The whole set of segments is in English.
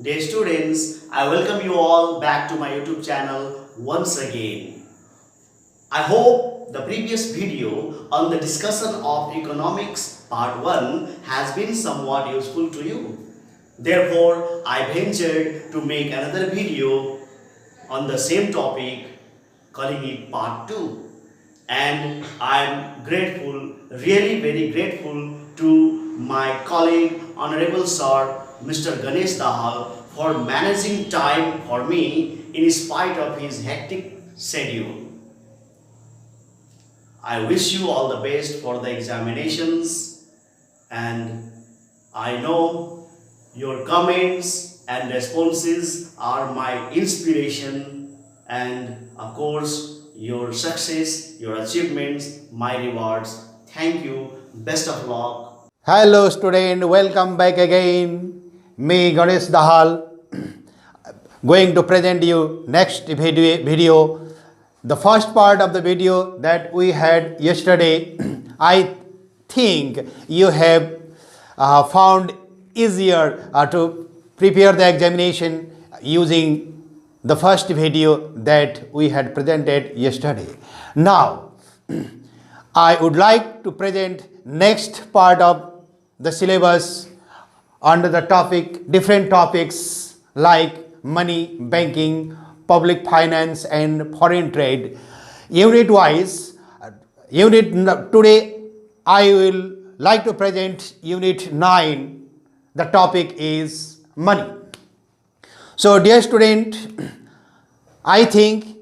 Dear students, I welcome you all back to my YouTube channel once again. I hope the previous video on the discussion of economics part 1 has been somewhat useful to you. Therefore, I ventured to make another video on the same topic, calling it part 2. And I am grateful, really very grateful to my colleague, Honorable Sir Mr. Ganesh Dahal, for managing time for me in spite of his hectic schedule. I wish you all the best for the examinations, and I know your comments and responses are my inspiration, and of course your success, your achievements, my rewards. Thank you. Best of luck. Hello student, welcome back again. Me Ganesh Dahal going to present you next video. The first part of the video that we had yesterday, I think you have found easier to prepare the examination using the first video that we had presented yesterday. Now, I would like to present next part of the syllabus under the topic, different topics like money, banking, public finance and foreign trade. Unit wise, today I will like to present unit 9. The topic is money. So dear student, I think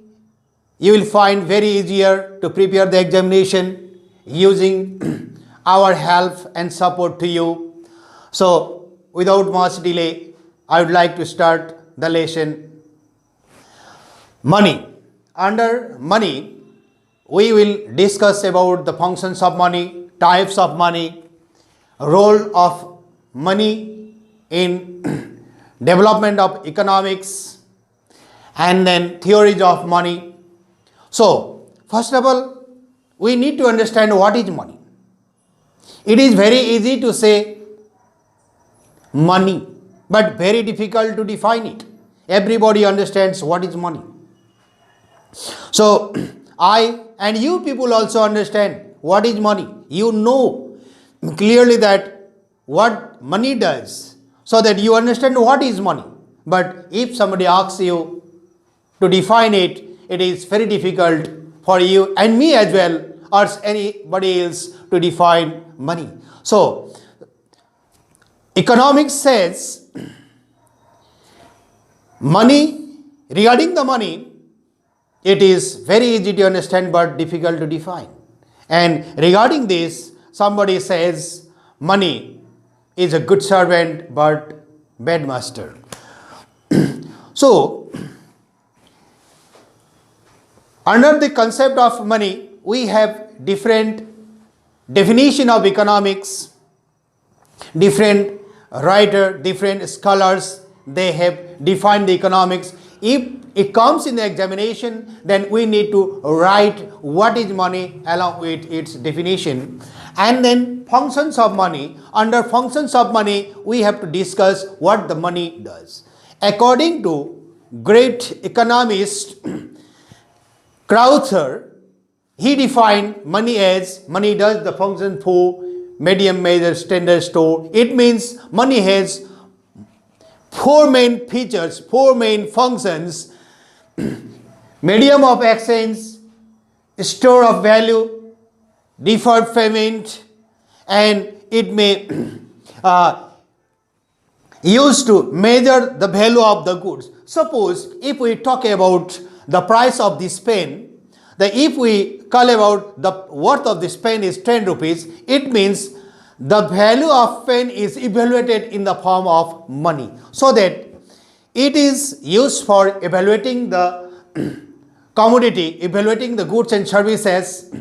you will find very easier to prepare the examination using our help and support to you. So without much delay, I would like to start the lesson. Money. Under money, we will discuss about the functions of money, types of money, role of money in development of economics, and then theories of money. So, first of all, we need to understand what is money. It is very easy to say money, but very difficult to define it. Everybody understands what is money. So, I and you people also understand what is money. You know clearly that what money does, so that you understand what is money. But if somebody asks you to define it, it is very difficult for you and me as well, or anybody else to define money. So, economics says money, regarding the money, it is very easy to understand but difficult to define. And regarding this, somebody says money is a good servant but bad master. So, under the concept of money, we have different definition of economics, different writer, different scholars, they have defined the economics. If it comes in the examination, then we need to write what is money along with its definition. And then functions of money. Under functions of money, we have to discuss what the money does. According to great economist Crowther, he defined money as money does the function for medium, measure, standard, store. It means money has four main features, four main functions: medium of exchange, store of value, deferred payment, and it may used to measure the value of the goods. Suppose if we talk about the price of this pen, if we call about the worth of this pen is 10 rupees, it means the value of pen is evaluated in the form of money, so that it is used for evaluating the commodity, evaluating the goods and services.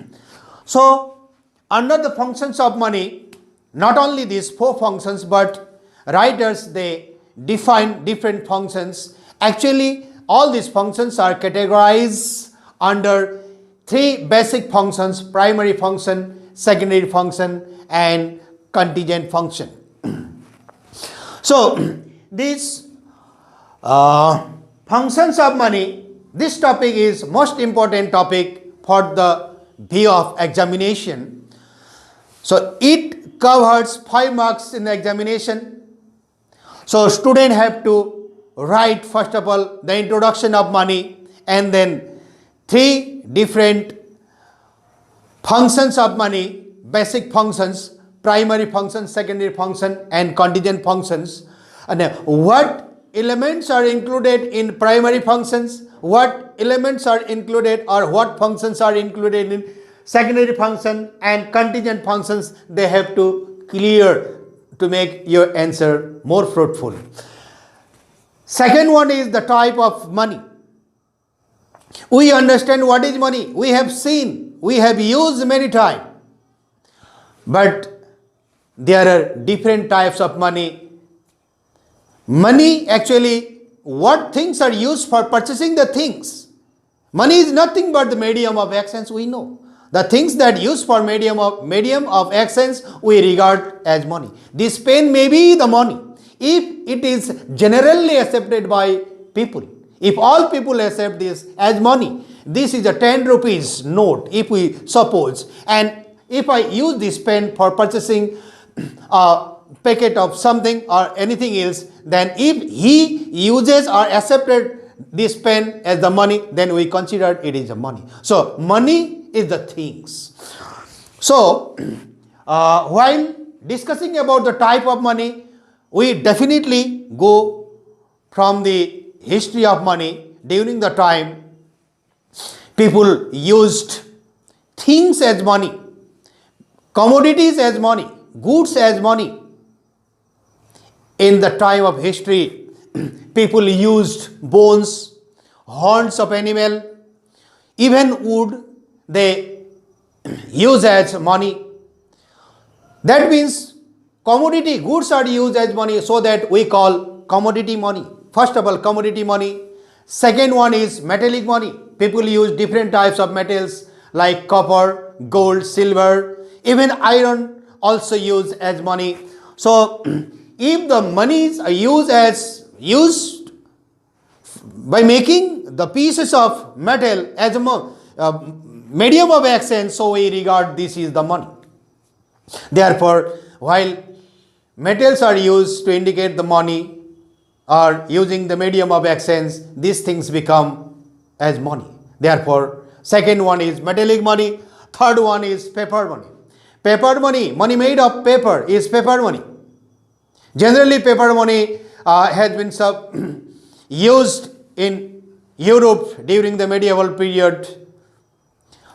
So, under the functions of money, not only these four functions, but writers, they define different functions. Actually, all these functions are categorized under three basic functions: primary function, secondary function, and contingent function. So, these Functions of money. This topic is most important topic for the view of examination. So it covers 5 marks in the examination. So student have to write first of all the introduction of money and then 3 different functions of money, basic functions, primary function, secondary function and contingent functions. And what elements are included in primary functions, what elements are included or what functions are included in secondary function and contingent functions, they have to clear to make your answer more fruitful. Second one is the type of money. We understand what is money. We have seen, we have used many times. But there are different types of money. Money actually, what things are used for purchasing the things? Money is nothing but the medium of exchange, we know. The things that used for medium of exchange we regard as money. This pen may be the money if it is generally accepted by people. If all people accept this as money, this is a 10 rupees note if we suppose, and if I use this pen for purchasing a packet of something or anything else, then if he uses or accepted this pen as the money, then we consider it is a money. So money is the things. So while discussing about the type of money, we definitely go from the history of money. During the time people used things as money, commodities as money, goods as money. In the time of history, people used bones, horns of animal, even wood they use as money. That means commodity goods are used as money, so that we call commodity money. First of all, commodity money. Second one is metallic money. People use different types of metals like copper, gold, silver, even iron also used as money. So if the monies are used by making the pieces of metal as a medium of exchange, so we regard this is the money. Therefore, while metals are used to indicate the money or using the medium of exchange, these things become as money. Therefore, second one is metallic money. Third one is paper money. Paper money, money made of paper, is paper money. Generally, paper money has been used in Europe during the medieval period.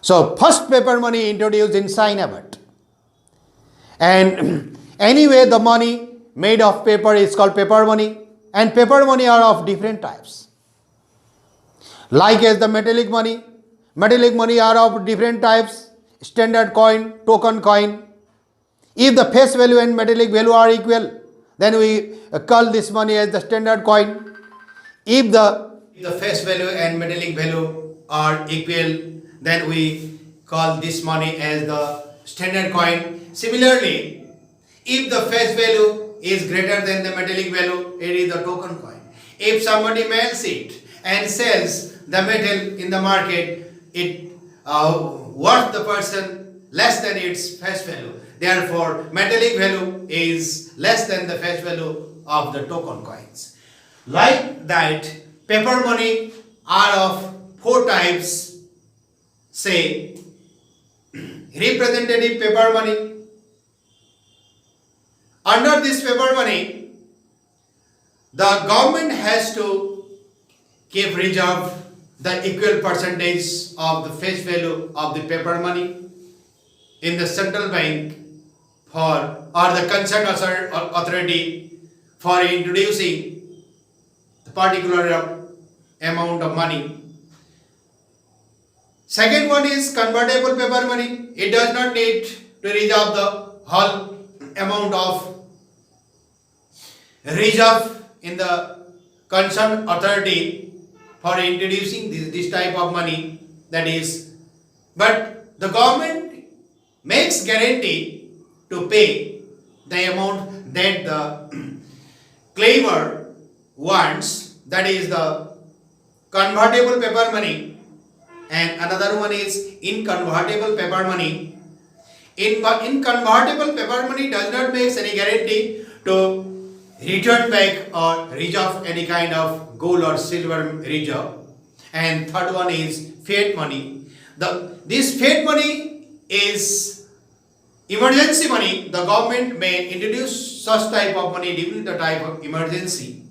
So, first paper money introduced in Sinabut. And anyway, the money made of paper is called paper money. And paper money are of different types. Like as the metallic money are of different types. Standard coin, token coin. If the face value and metallic value are equal, then we call this money as the standard coin. If the face value and metallic value are equal, then we call this money as the standard coin. Similarly, if the face value is greater than the metallic value, it is the token coin. If somebody mails it and sells the metal in the market, it worth the person less than its face value. Therefore, metallic value is less than the face value of the token coins. Like that, paper money are of 4 types. Say, representative paper money. Under this paper money, the government has to keep reserve the equal percentage of the face value of the paper money in the central bank or the concerned authority for introducing the particular amount of money. Second one is convertible paper money. It does not need to reserve the whole amount of reserve in the concerned authority for introducing this type of money. That is, but the government makes guarantee to pay the amount that the claimer wants that is the convertible paper money, and another one is inconvertible paper money. In convertible paper money does not make any guarantee to return back or reserve any kind of gold or silver reserve. And third one is fiat money. This fiat money is emergency money. The government may introduce such type of money during the type of emergency.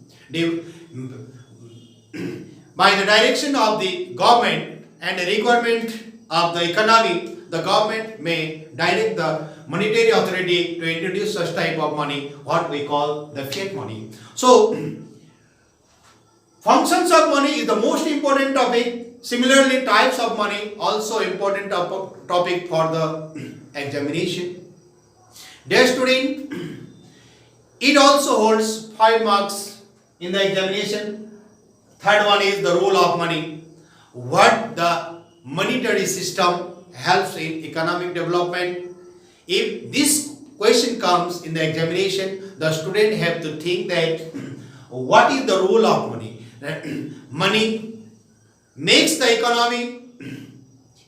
By the direction of the government and the requirement of the economy, the government may direct the monetary authority to introduce such type of money, what we call the fiat money. So, functions of money is the most important topic. Similarly, types of money also important topic for the examination. Dear student, it also holds 5 marks in the examination. Third one is the role of money. What the monetary system helps in economic development. If this question comes in the examination, the student have to think that what is the role of money? Money makes the economy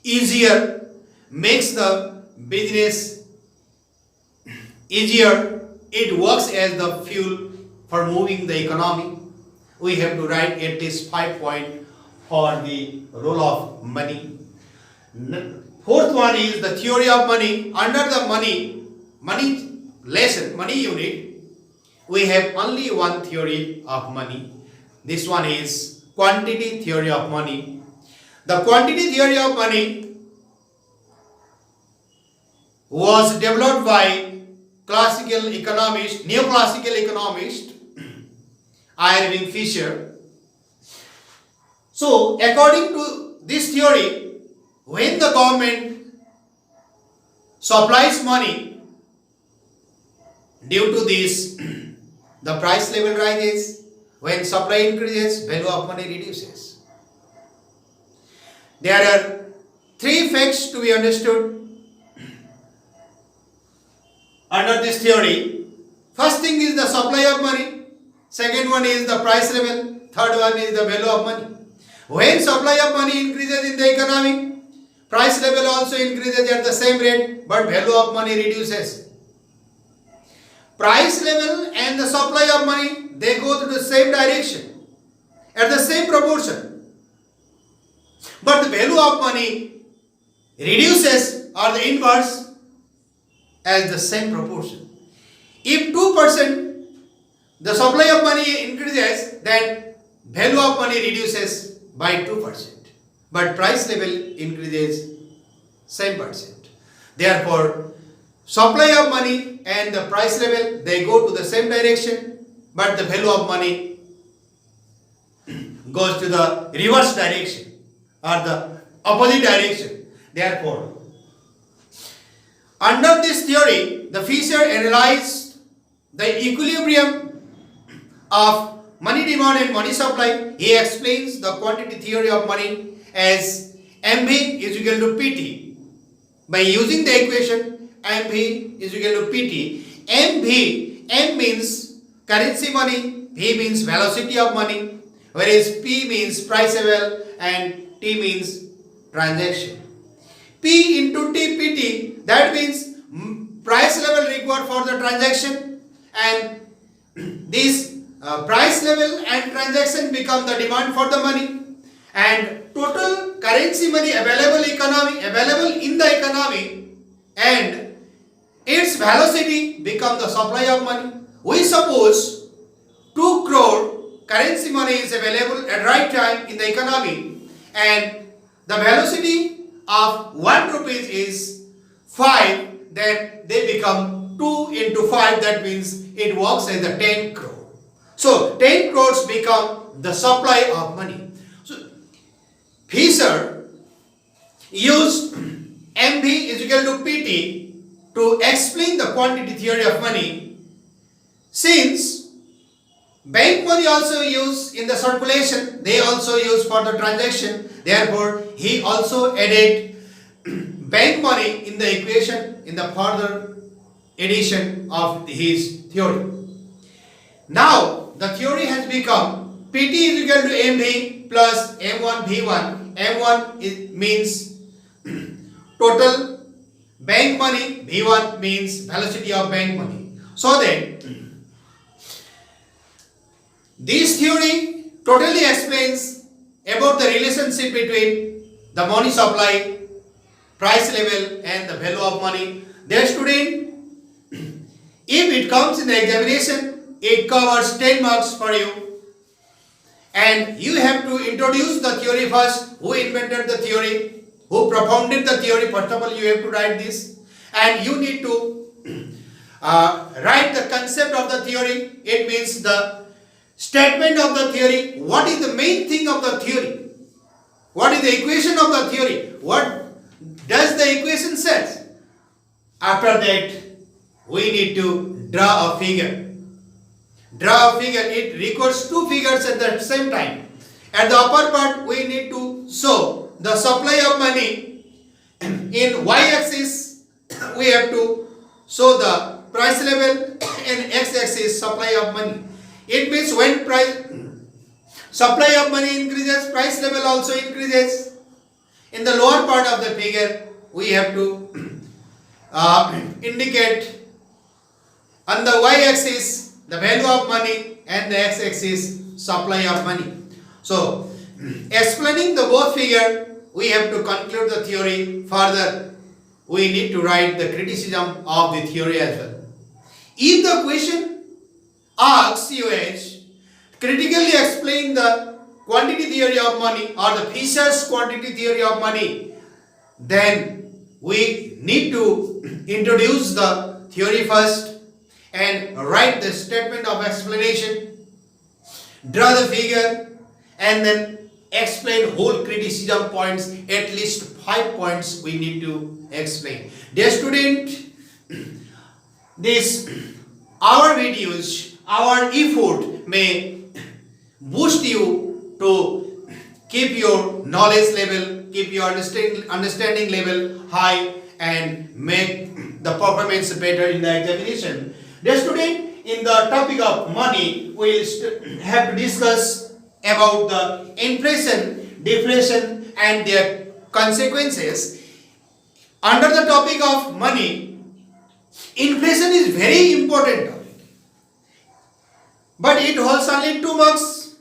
easier, makes the business easier. It works as the fuel for moving the economy. We have to write at least 5 points for the role of money. Fourth one is the theory of money. Under the money lesson, money unit, we have only one theory of money. This one is quantity theory of money. The quantity theory of money was developed by neoclassical economist Irving Fisher. So, according to this theory, when the government supplies money, due to this, the price level rises. When supply increases, value of money reduces. There are 3 facts to be understood under this theory. First thing is the supply of money. Second one is the price level. Third one is the value of money. When supply of money increases in the economy, price level also increases at the same rate, but value of money reduces. Price level and the supply of money, they go to the same direction, at the same proportion. But the value of money reduces or the inverse as the same proportion. If 2% the supply of money increases, then value of money reduces by 2%. But price level increases same percent. Therefore, supply of money and the price level, they go to the same direction, but the value of money goes to the reverse direction or the opposite direction. Therefore, under this theory, the Fisher analyzed the equilibrium of money demand and money supply. He explains the quantity theory of money as MV is equal to PT. By using the equation MV is equal to PT, M means currency money, V means velocity of money, whereas P means price level and T means transaction. P into TPT, that means price level required for the transaction, and this price level and transaction become the demand for the money, and total currency money available in the economy and its velocity become the supply of money. We suppose 2 crore currency money is available at right time in the economy, and the velocity of 1 rupees is 5, then they become 2 into 5, that means it works as the 10 crore. So 10 crores become the supply of money. So Fisher used MV is equal to PT to explain the quantity theory of money. Since bank money also used in the circulation, they also use for the transaction. Therefore, he also added bank money in the equation in the further addition of his theory. Now, the theory has become PT is equal to MV plus M1 V1. M1 means total bank money, V1 means velocity of bank money. So that this theory totally explains about the relationship between the money supply, price level and the value of money. Dear student, if it comes in the examination, it covers 10 marks for you. And you have to introduce the theory first. Who invented the theory? Who propounded the theory? First of all, you have to write this. And you need to write the concept of the theory. It means the statement of the theory. What is the main thing of the theory? What is the equation of the theory? What does the equation says? After that, we need to draw a figure. Draw a figure. It requires two figures at the same time. At the upper part, we need to show the supply of money. In y-axis, we have to show the price level, and x-axis supply of money. It means when supply of money increases, price level also increases. In the lower part of the figure, we have to indicate on the y-axis the value of money and the x-axis supply of money. So, explaining the both figure, we have to conclude the theory. Further, we need to write the criticism of the theory as well. If the question asks you as critically explain the quantity theory of money or the Fisher's quantity theory of money, then we need to introduce the theory first and write the statement of explanation, draw the figure, and then explain whole criticism points. At least 5 points we need to explain. Dear student, our videos, our effort may boost you to keep your knowledge level, keep your understanding level high, and make the performance better in the examination. Dear student, in the topic of money, we will have to discuss about the inflation, deflation and their consequences. Under the topic of money, inflation is very important topic, but it holds only 2 marks.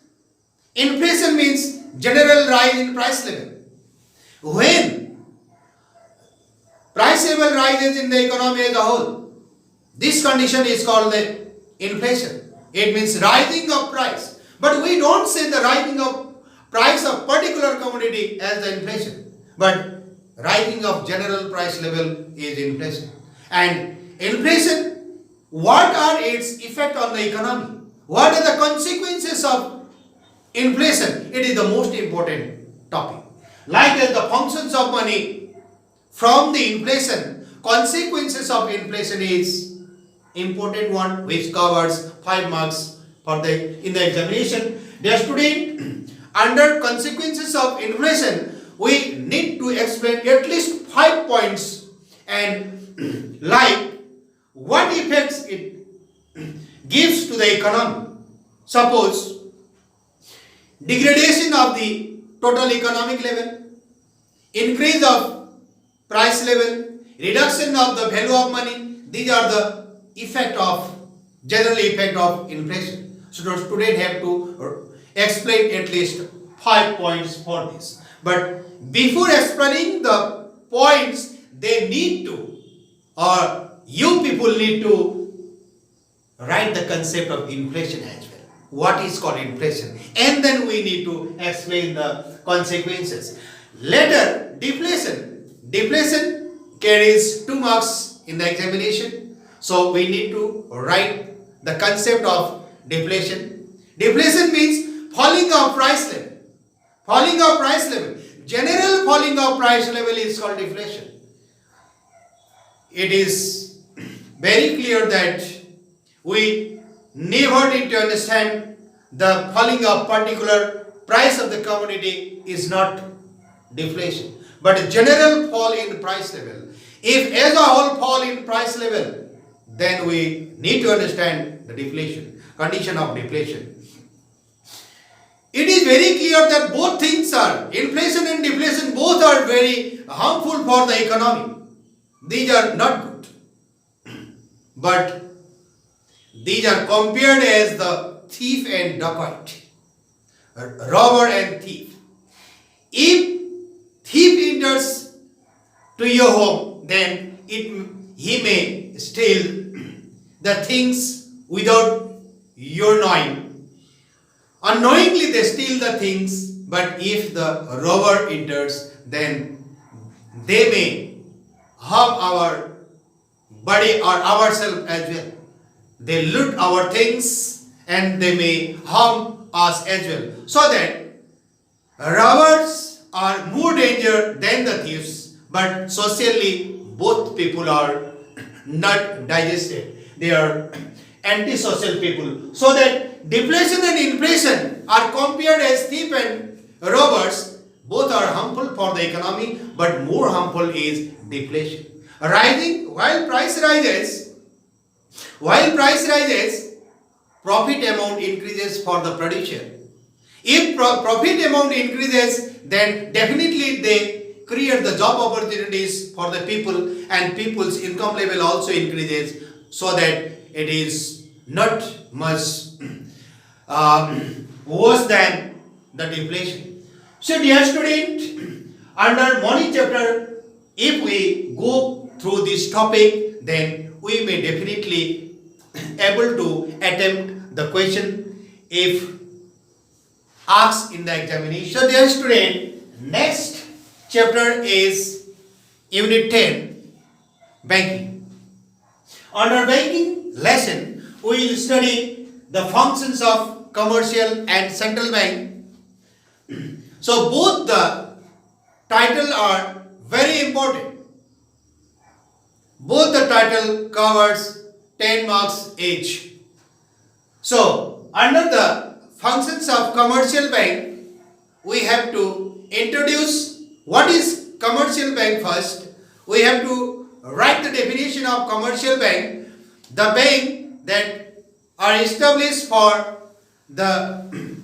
Inflation means general rise in price level. When price level rises in the economy as a whole, this condition is called the inflation. It means rising of price. But we don't say the rising of price of particular commodity as the inflation, but rising of general price level is inflation. And inflation, what are its effect on the economy? What are the consequences of inflation? It is the most important topic. Like as the functions of money from the inflation, consequences of inflation is important one which covers 5 marks in the examination. Dear student, under consequences of inflation, we need to explain at least 5 points, and like what effects it gives to the economy. Suppose degradation of the total economic level, increase of price level, reduction of the value of money. These are the general effect of inflation. So the student have to explain at least 5 points for this. But before explaining the points, they need to, or you people need to write the concept of inflation as well. What is called inflation? And then we need to explain the consequences. Later, deflation. Deflation carries 2 marks in the examination. So we need to write the concept of deflation. Deflation means falling of price level. Falling of price level. General falling of price level is called deflation. It is very clear that we never need to understand the falling of particular price of the commodity is not deflation, but a general fall in price level. If as a whole fall in price level, then we need to understand the deflation, condition of deflation. it is very clear that both things are, inflation and deflation, both are very harmful for the economy. These are not good. But these are compared as the thief and dacoit, robber and thief. If thief enters to your home, then he may steal the things without your knowing. Unknowingly they steal the things, but if the robber enters, then they may harm our body or ourselves as well. They loot our things and they may harm us as well. So that robbers are more danger than the thieves, but socially both people are not digested. They are antisocial people. So that deflation and inflation are compared as thief and robbers. Both are harmful for the economy, but more harmful is deflation. While price rises, profit amount increases for the producer. If profit amount increases, then definitely they create the job opportunities for the people, and people's income level also increases, so that it is not much worse than the deflation. So dear student, under money chapter, if we go through this topic, then we may definitely able to attempt the question if asked in the examination. So dear student, next chapter is Unit 10, Banking. Under banking lesson, we will study the functions of commercial and central bank. So both the title are very important. Both the title covers 10 marks each. So under the functions of commercial bank, we have to introduce what is commercial bank first. We have to write the definition of commercial bank. The bank that are established for the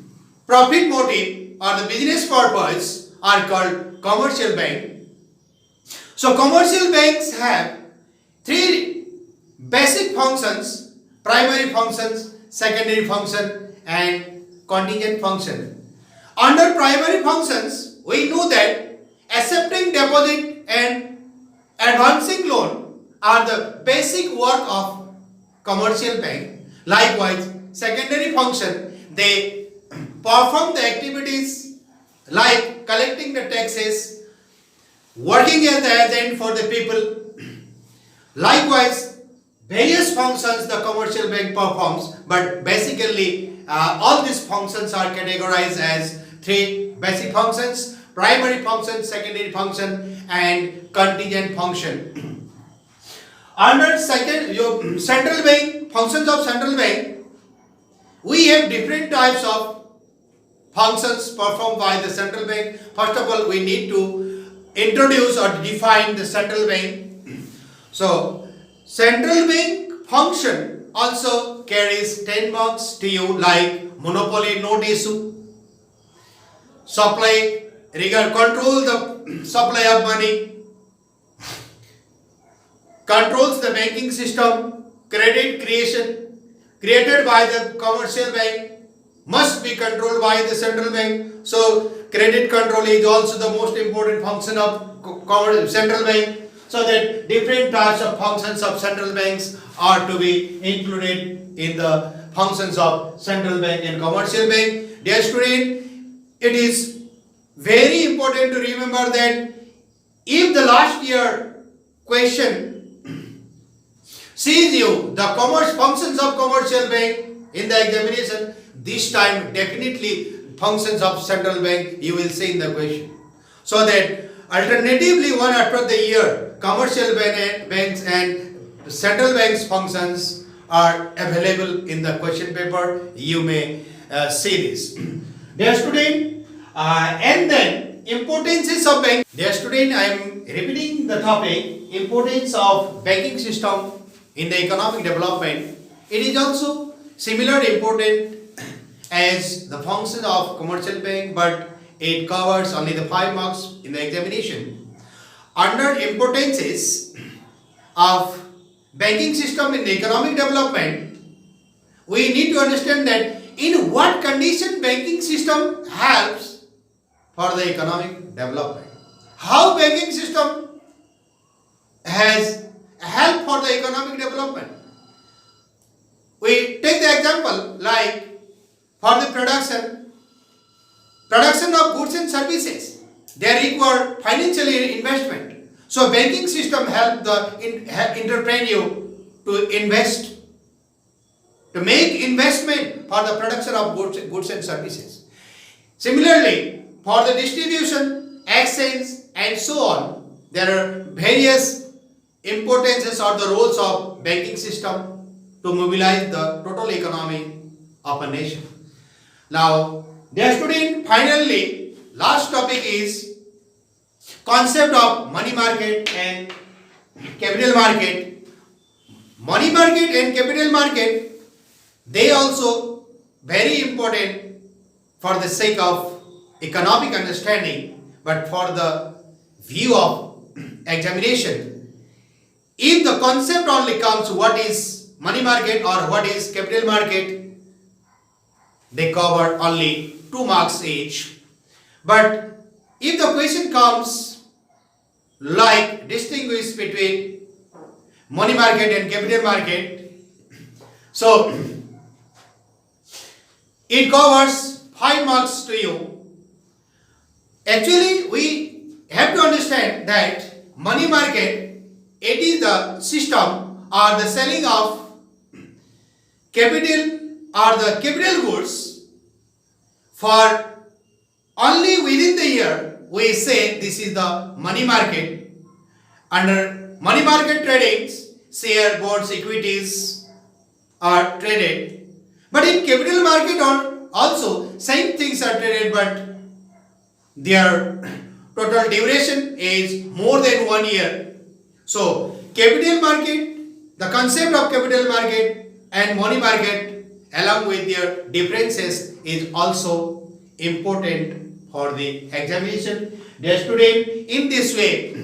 profit motive or the business purpose are called commercial bank. So commercial banks have three basic functions: primary functions, secondary function, and contingent function. Under primary functions, we know that accepting deposit and advancing loan are the basic work of commercial bank. Likewise, secondary function, they perform the activities like collecting the taxes, working as the agent for the people. Likewise, various functions the commercial bank performs, but basically all these functions are categorized as three basic functions: primary function, secondary function, and contingent function. Under central bank, functions of central bank, we have different types of functions performed by the central bank. First of all, we need to introduce or define the central bank. So, central bank function also carries 10 marks to you, like monopoly note issue, supply, control the supply of money, controls the banking system, credit creation created by the commercial bank must be controlled by the central bank. So credit control is also the most important function of central bank. So that different types of functions of central banks are to be included in the functions of central bank and commercial bank. Dear student, it is very important to remember that if the last year question sees you the functions of commercial bank in the examination, this time definitely functions of central bank you will see in the question. So that alternatively, one after the year, commercial banks and central banks functions are available in the question paper. You may see this. Dear student, and then importances of bank. Dear student, I am repeating the topic: importance of banking system in the economic development. It is also similar important as the function of commercial bank, but it covers only the 5 marks in the examination. Under importances of banking system in the economic development, we need to understand that in what condition banking system helps for the economic development. How banking system has help for the economic development. We take the example like for the production of goods and services, they require financial investment. So banking system help the entrepreneur to invest, to make investment for the production of goods and services. Similarly, for the distribution, exchange and so on, there are various importances or the roles of banking system to mobilize the total economy of a nation. Now, dear student, finally, last topic is concept of money market and capital market. Money market and capital market, they also very important for the sake of economic understanding, but for the view of examination, if the concept only comes what is money market or what is capital market, they cover only 2 marks each. But if the question comes like distinguish between money market and capital market, so it covers 5 marks to you. Actually, we have to understand that money market, it is the system or the selling of capital or the capital goods for only within the year. We say this is the money market. Under money market tradings, share, bonds, equities are traded. But in capital market also same things are traded, but their total duration is more than 1 year. So capital market, the concept of capital market and money market along with their differences is also important for the examination. Dear student, in this way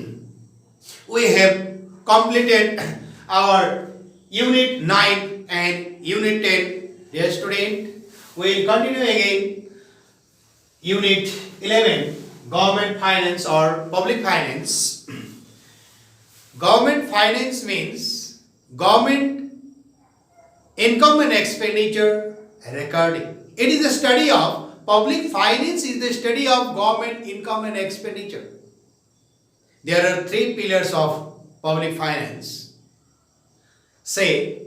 we have completed our unit 9 and unit 10. Dear student, we will continue again unit 11, government finance or public finance. Government finance means government income and expenditure recording. It is the study of public finance, is the study of government income and expenditure. There are 3 pillars of public finance. Say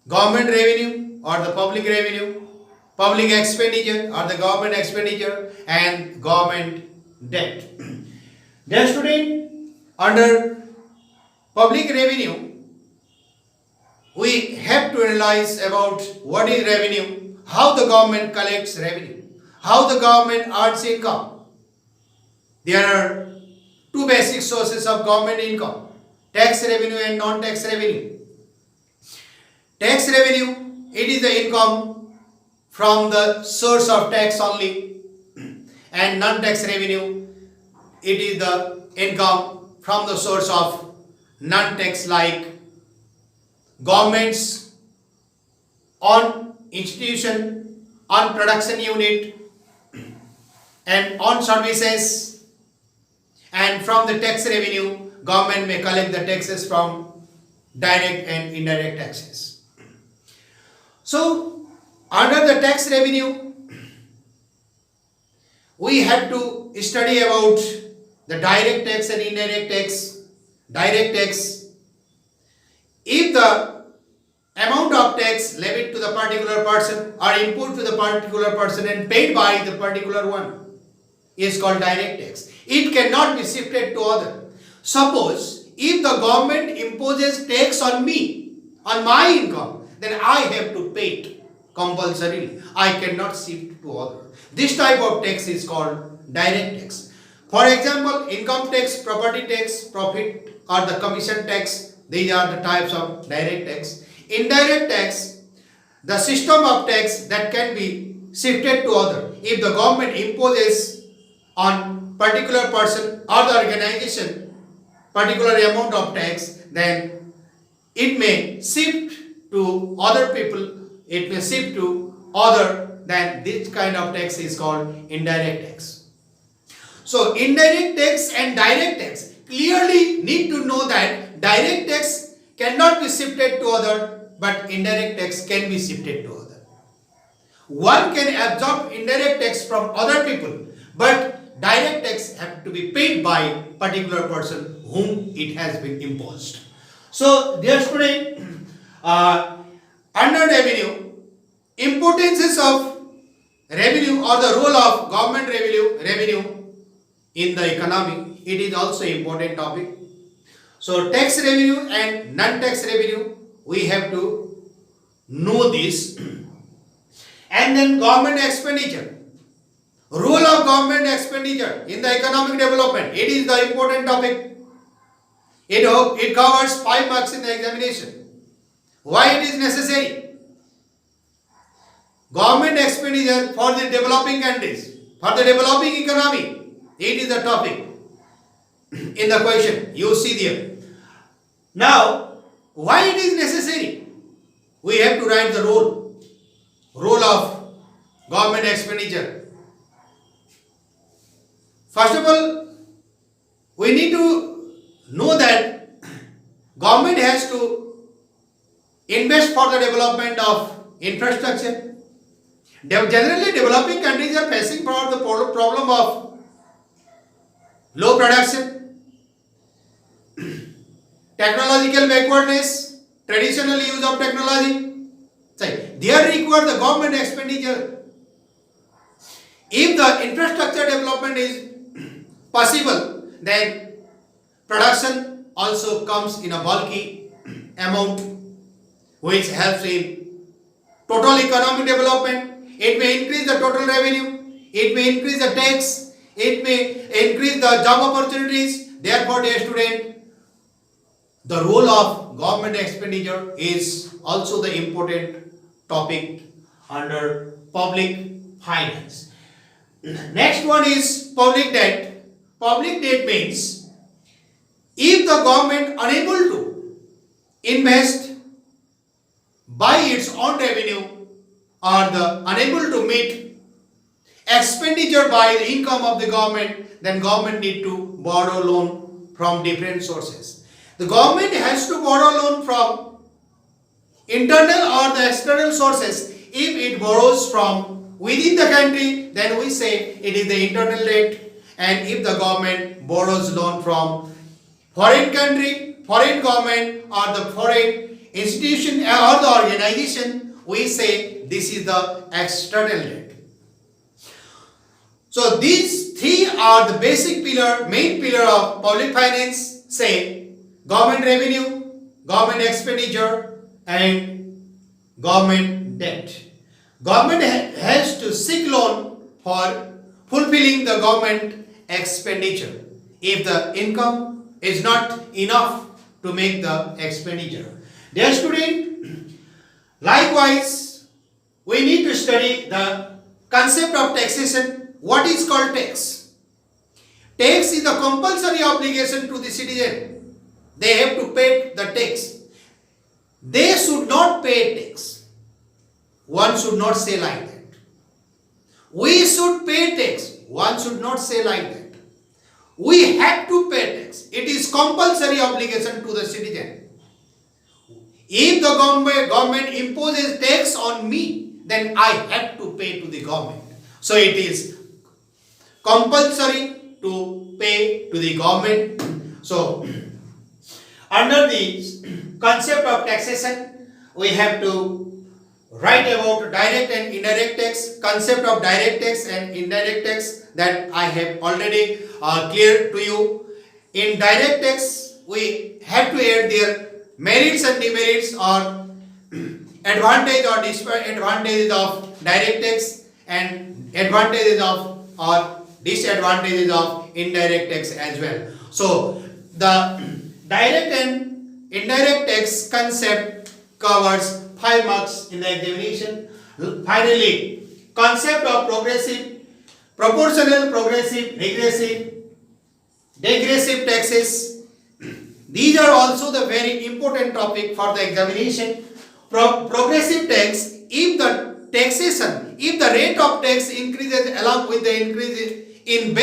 government revenue or the public revenue, public expenditure or the government expenditure, and government debt. Dear student, under public revenue, we have to analyze about what is revenue, how the government collects revenue, how the government earns income. There are 2 basic sources of government income, tax revenue and non-tax revenue. Tax revenue, it is the income from the source of tax only, and non-tax revenue, it is the income from the source of non-tax like governments on institution, on production unit and on services, and from the tax revenue government may collect the taxes from direct and indirect taxes. So under the tax revenue we have to study about the direct tax and indirect tax. Direct tax, if the amount of tax levied to the particular person or input to the particular person and paid by the particular one is called direct tax. It cannot be shifted to other. Suppose if the government imposes tax on me, on my income, then I have to pay it compulsorily. I cannot shift to other. This type of tax is called direct tax. For example, income tax, property tax, profit or the commission tax, these are the types of direct tax. Indirect tax, the system of tax that can be shifted to other. If the government imposes on particular person or the organization particular amount of tax, then it may shift to other people, it may shift to other, then this kind of tax is called indirect tax. So indirect tax and direct tax, clearly need to know that direct tax cannot be shifted to other, but indirect tax can be shifted to other. One can absorb indirect tax from other people, but direct tax have to be paid by particular person whom it has been imposed. So dear student, under revenue, importances of revenue or the role of government revenue in the economy, it is also important topic. So tax revenue and non-tax revenue, we have to know this. And then government expenditure. Role of government expenditure in the economic development, it is the important topic. It covers 5 marks in the examination. Why it is necessary? Government expenditure for the developing countries, for the developing economy, it is the topic in the question you see there. Now, why it is necessary? We have to write the role of government expenditure. First of all, we need to know that government has to invest for the development of infrastructure. Generally, developing countries are facing the problem of low production, technological backwardness, traditional use of technology. There require the government expenditure. If the infrastructure development is possible, then production also comes in a bulky amount, which helps in total economic development. It may increase the total revenue, it may increase the tax, it may increase the job opportunities. Therefore, dear student, the role of government expenditure is also the important topic under public finance. Next one is public debt. Public debt means if the government unable to invest by its own revenue or the unable to meet expenditure by the income of the government, then government need to borrow loan from different sources. The government has to borrow loan from internal or the external sources. If it borrows from within the country, then we say it is the internal debt. And if the government borrows loan from foreign country, foreign government or the foreign institution or the organization, we say this is the external debt. So these three are the basic main pillar of public finance, say government revenue, government expenditure and government debt. Government has to seek loan for fulfilling the government expenditure if the income is not enough to make the expenditure. Dear student, likewise, we need to study the concept of taxation. What is called tax? Tax is a compulsory obligation to the citizen. They have to pay the tax. They should not pay tax. One should not say like that. We should pay tax. One should not say like that. We have to pay tax. It is compulsory obligation to the citizen. If the government imposes tax on me, then I have to pay to the government. So it is compulsory to pay to the government. So under the concept of taxation, we have to write about direct and indirect tax, concept of direct tax and indirect tax that I have already cleared to you. In direct tax, we have to add their merits and demerits or advantage or disadvantages of direct tax and advantages of or disadvantages of indirect tax as well. So the direct and indirect tax concept covers 5 marks in the examination. Finally, concept of progressive, proportional, progressive, regressive, degressive taxes. These are also the very important topic for the examination. Progressive tax, if the taxation, if the rate of tax increases along with the increase in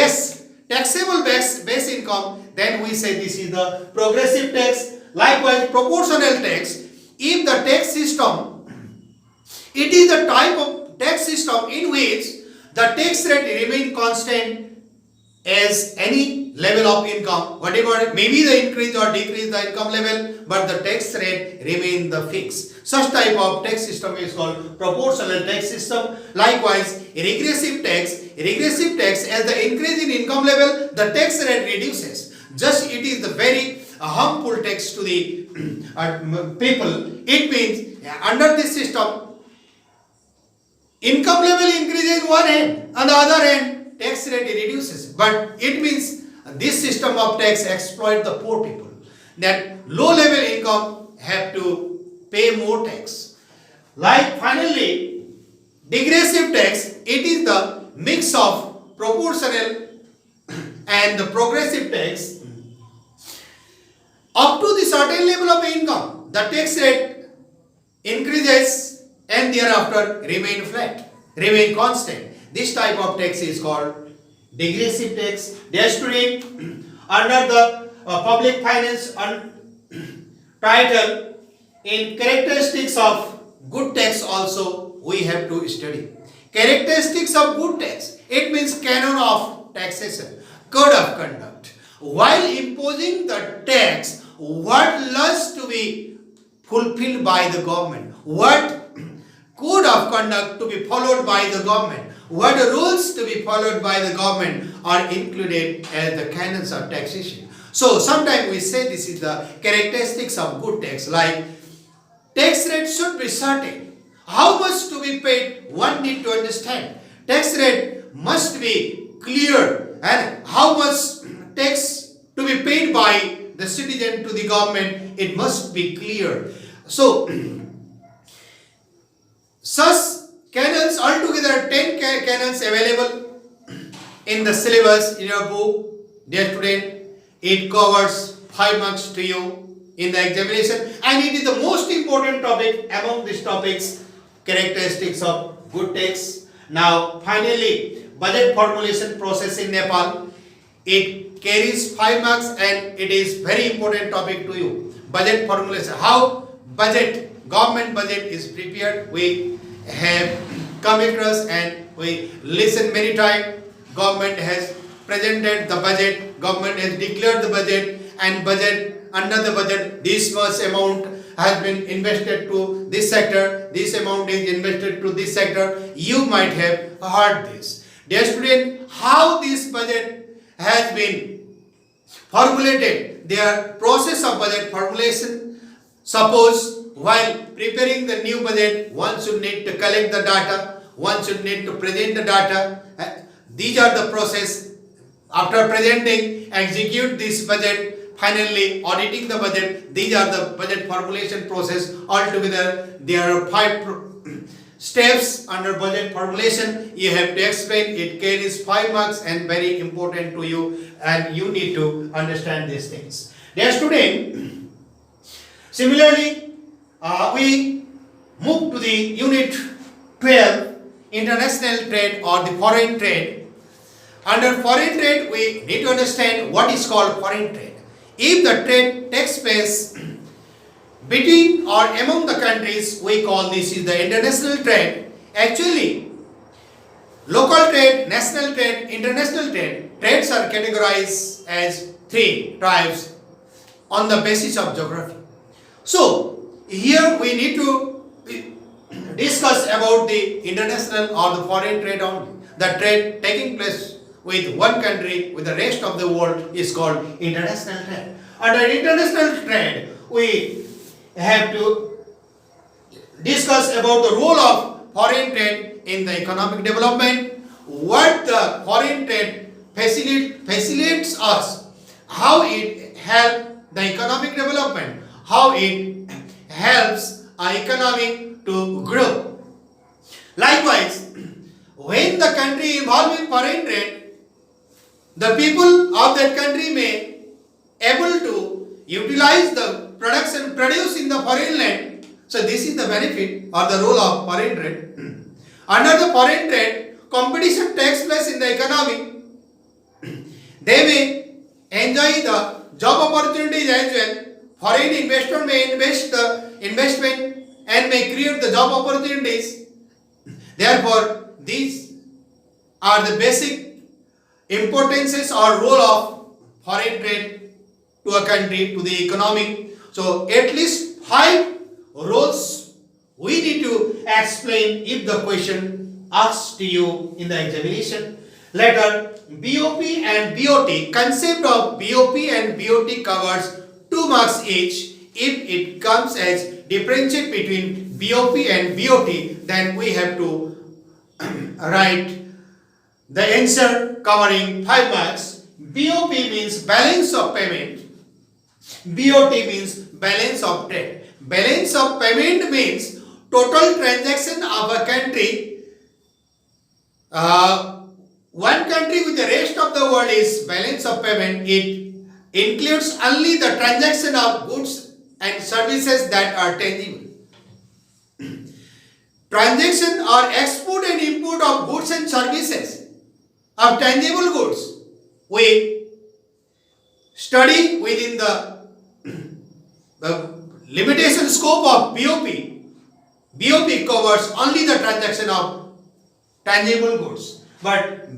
taxable base income, then we say this is the progressive tax. Likewise, proportional tax, if the tax system, it is the type of tax system in which the tax rate remain constant as any level of income, whatever maybe the increase or decrease the income level, but the tax rate remain the fixed. Such type of tax system is called proportional tax system. Likewise, regressive tax, as the increase in income level, the tax rate reduces. Just it is the very harmful tax to the people. It means under this system, income level increases one end, on the other end, tax rate reduces. But it means this system of tax exploit the poor people. That low level income have to pay more tax. Like finally, degressive tax, it is the mix of proportional and the progressive tax. Up to the certain level of income, the tax rate increases and thereafter remain flat, remain constant. This type of tax is called degressive tax. Dear student, under the public finance title, in characteristics of good tax also we have to study. Characteristics of good tax, it means canon of taxation, code of conduct. While imposing the tax, what laws to be fulfilled by the government, what code of conduct to be followed by the government, what rules to be followed by the government are included as the canons of taxation. So sometimes we say this is the characteristics of good tax, like tax rate should be certain. How much to be paid, one need to understand. Tax rate must be clear, and how much tax to be paid by the citizen to the government, it must be clear. So such canons, altogether 10 canons available in the syllabus in your book. Dear student, it covers 5 marks to you in the examination, and it is the most important topic among these topics, characteristics of good tax. Now finally, budget formulation process in Nepal. It carries 5 marks and it is very important topic to you. Budget formulation, how government budget is prepared. We have come across and we listen many times. Government has presented the budget, government has declared the budget, and budget, under the budget, this much amount has been invested to this sector, this amount is invested to this sector. You might have heard this. Dear student, how this budget has been formulated, their process of budget formulation. Suppose while preparing the new budget, one should need to collect the data, one should need to present the data. These are the process. After presenting, execute this budget, finally auditing the budget. These are the budget formulation process. Altogether, there are 5 steps under budget formulation. You have to explain. It carries 5 marks and very important to you, and you need to understand these things. Dear student, similarly, we move to the unit 12, international trade or the foreign trade. Under foreign trade, we need to understand what is called foreign trade. If the trade takes place between or among the countries, we call this is the international trade. Actually, local trade, national trade, international trade, trades are categorized as 3 types on the basis of geography. So, here we need to discuss about the international or the foreign trade only. The trade taking place with one country with the rest of the world is called international trade. Under international trade, we have to discuss about the role of foreign trade in the economic development, what the foreign trade facilitates us, how it helps the economic development, how it helps our economy to grow. Likewise, country involved in foreign trade, the people of that country may able to utilize the production produced in the foreign land. So this is the benefit or the role of foreign trade. Under the foreign trade, competition takes place in the economy. They may enjoy the job opportunities as well. Foreign investor may invest the investment and may create the job opportunities. Therefore, these are the basic importances or role of foreign trade to a country, to the economy. So at least 5 roles we need to explain if the question asked to you in the examination. Letter BOP and BOT. Concept of BOP and BOT covers 2 marks each. If it comes as differentiate between BOP and BOT, then we have to write the answer covering 5 marks. BOP means balance of payment. BOT means balance of trade. Balance of payment means total transaction of a country. One country with the rest of the world is balance of payment. It includes only the transaction of goods and services that are tangible. Transaction or export and import of goods and services of tangible goods. We study within the limitation scope of BOP. BOP covers only the transaction of tangible goods, but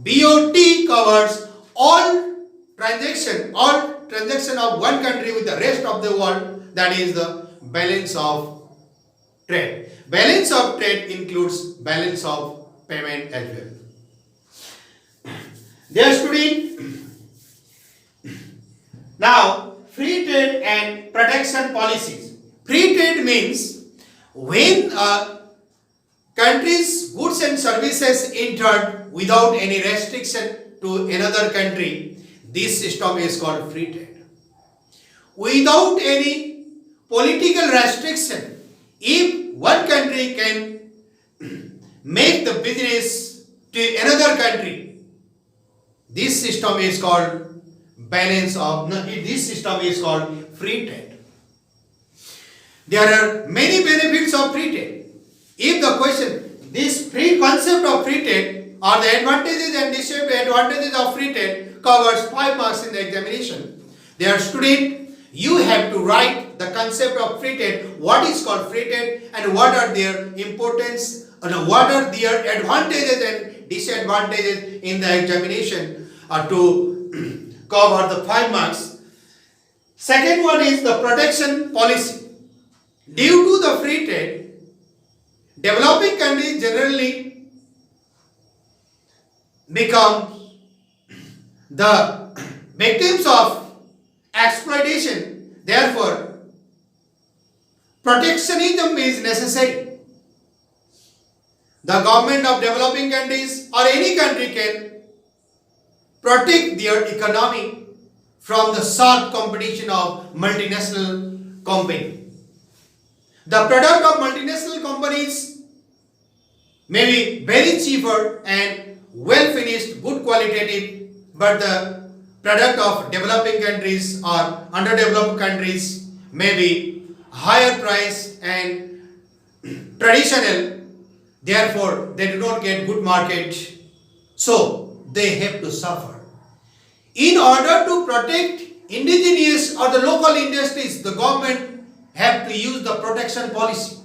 BOT covers all transaction of one country with the rest of the world. That is the balance of trade. Balance of trade includes balance of payment as well. Dear student, now free trade and protection policies. Free trade means when a country's goods and services entered without any restriction to another country, this system is called free trade. Without any political restriction, if one country can make the business to another country, this system is called this system is called free trade. There are many benefits of free trade. If the question, this free concept of free trade or the advantages and disadvantages of free trade covers 5 marks in the examination. Dear student, you have to write the concept of free trade, what is called free trade and what are their importance and what are their advantages and disadvantages in the examination to cover the 5 marks. Second one is the protection policy. Due to the free trade, developing countries generally become the victims of exploitation. Therefore, protectionism is necessary. The government of developing countries or any country can protect their economy from the sharp competition of multinational companies. The product of multinational companies may be very cheaper and well finished, good qualitative, but the product of developing countries or underdeveloped countries may be higher price and traditional. Therefore, they do not get good market, so they have to suffer. In order to protect indigenous or the local industries, the government have to use the protection policy.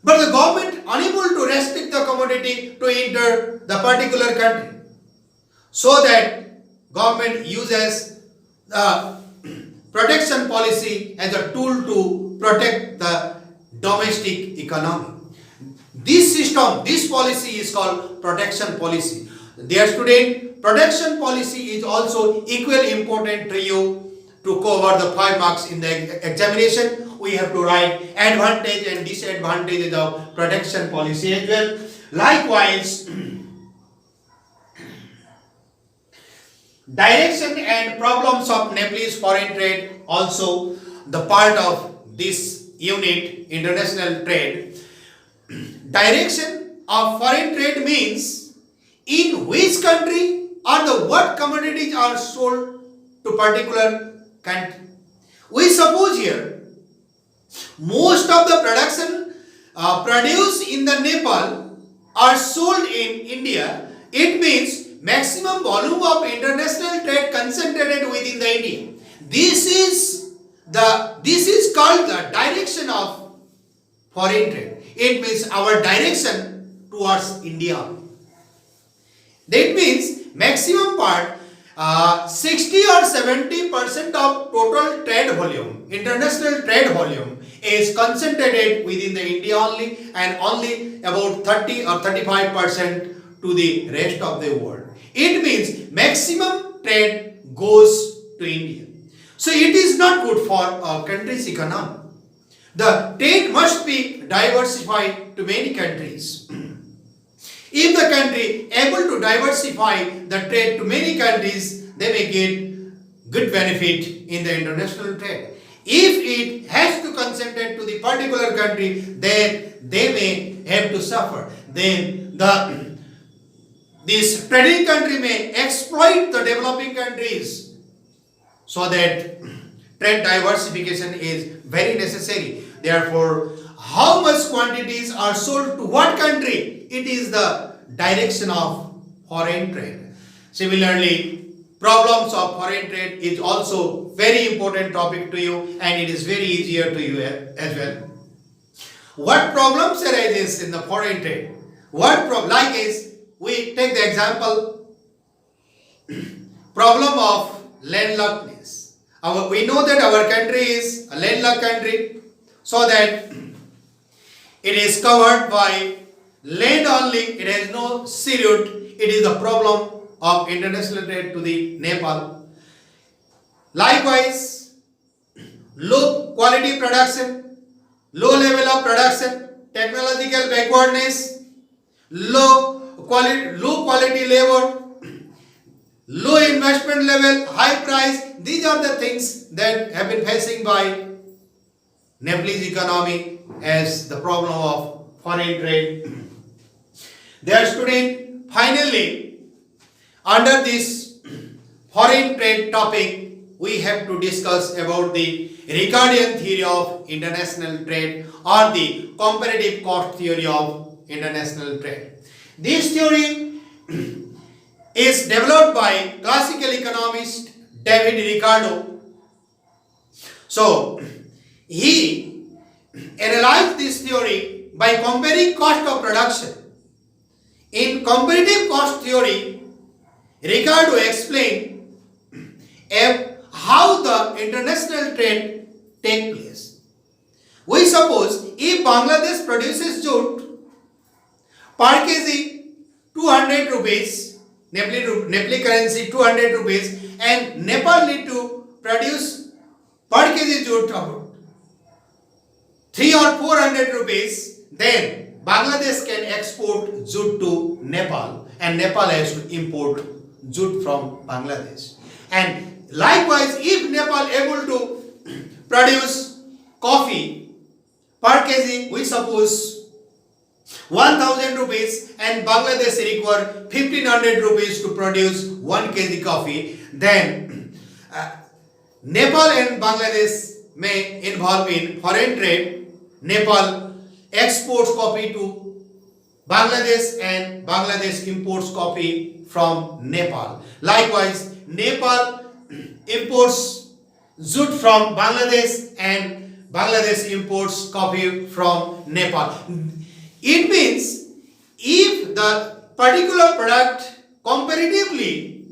But the government unable to restrict the commodity to enter the particular country. So that government uses the protection policy as a tool to protect the domestic economy. This system, this policy is called protection policy. Dear student, protection policy is also equally important to you to cover the 5 marks in the examination. We have to write advantage and disadvantages of protection policy as well. Likewise, direction and problems of Nepalese foreign trade, also the part of this unit, international trade. Direction of foreign trade means in which country or the what commodities are sold to particular country. We suppose here most of the production produced in the Nepal are sold in India. It means maximum volume of international trade concentrated within the India. This is called the direction of foreign trade. It means our direction towards India. That means maximum part 60 or 70% of total trade volume, international trade volume is concentrated within the India only, and only about 30 or 35% to the rest of the world. It means maximum trade goes to India. So it is not good for a country's economy. The trade must be diversified to many countries. If the country able to diversify the trade to many countries, they may get good benefit in the international trade. If it has to concentrate to the particular country, then they may have to suffer. Then this trading country may exploit the developing countries, so that trade diversification is very necessary. Therefore, how much quantities are sold to what country? It is the direction of foreign trade. Similarly, problems of foreign trade is also very important topic to you, and it is very easier to you as well. What problems arises in the foreign trade? Like is, we take the example problem of landlockness. We know that our country is a landlocked country, so that it is covered by land only, it has no sea route. It is a problem of international trade to the Nepal. Likewise, low quality production, low level of production, technological backwardness, low quality labor, low investment level, high price. These are the things that have been facing by Nepalese economy as the problem of foreign trade. Dear student, finally, under this foreign trade topic, we have to discuss about the Ricardian theory of international trade, or the comparative cost theory of international trade. This theory is developed by classical economist David Ricardo. So, he analyzed this theory by comparing cost of production. In comparative cost theory, Ricardo explained how the international trade takes place. We suppose if Bangladesh produces jute per kg 200 rupees, Nepali currency 200 rupees, and Nepal need to produce per kg jute about 3 or 400 rupees, then Bangladesh can export jute to Nepal, and Nepal has to import jute from Bangladesh. And likewise, if Nepal able to produce coffee per kg, we suppose 1000 rupees, and Bangladesh require 1500 rupees to produce 1 kg coffee, then Nepal and Bangladesh may involve in foreign trade. Nepal exports coffee to Bangladesh, and Bangladesh imports coffee from Nepal. Likewise, Nepal imports jute from Bangladesh, and Bangladesh imports coffee from Nepal. It means if the particular product comparatively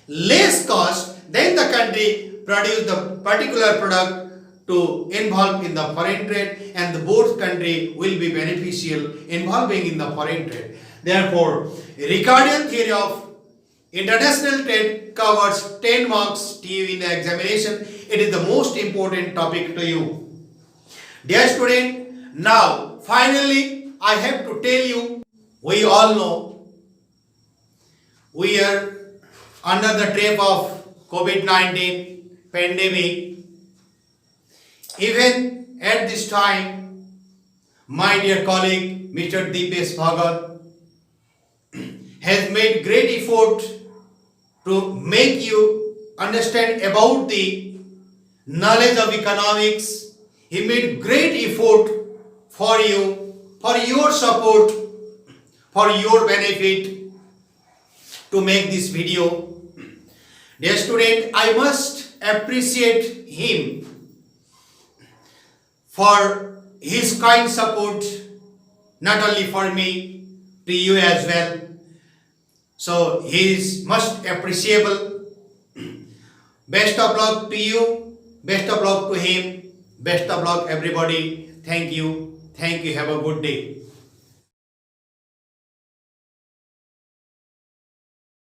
less cost, then the country produce the particular product to involve in the foreign trade, and the both country will be beneficial involving in the foreign trade. Therefore, Ricardian theory of international trade covers 10 marks to you in the examination. It is the most important topic to you. Dear student, now finally I have to tell you, we all know we are under the threat of COVID-19 pandemic. Even at this time, my dear colleague Mr. Dipesh Bhagat has made great effort to make you understand about the knowledge of economics. He made great effort for you, for your support, for your benefit to make this video. Dear student, I must appreciate him for his kind support, not only for me, to you as well. So he is most appreciable. Best of luck to you, best of luck to him, best of luck everybody. Thank you. Have a good day.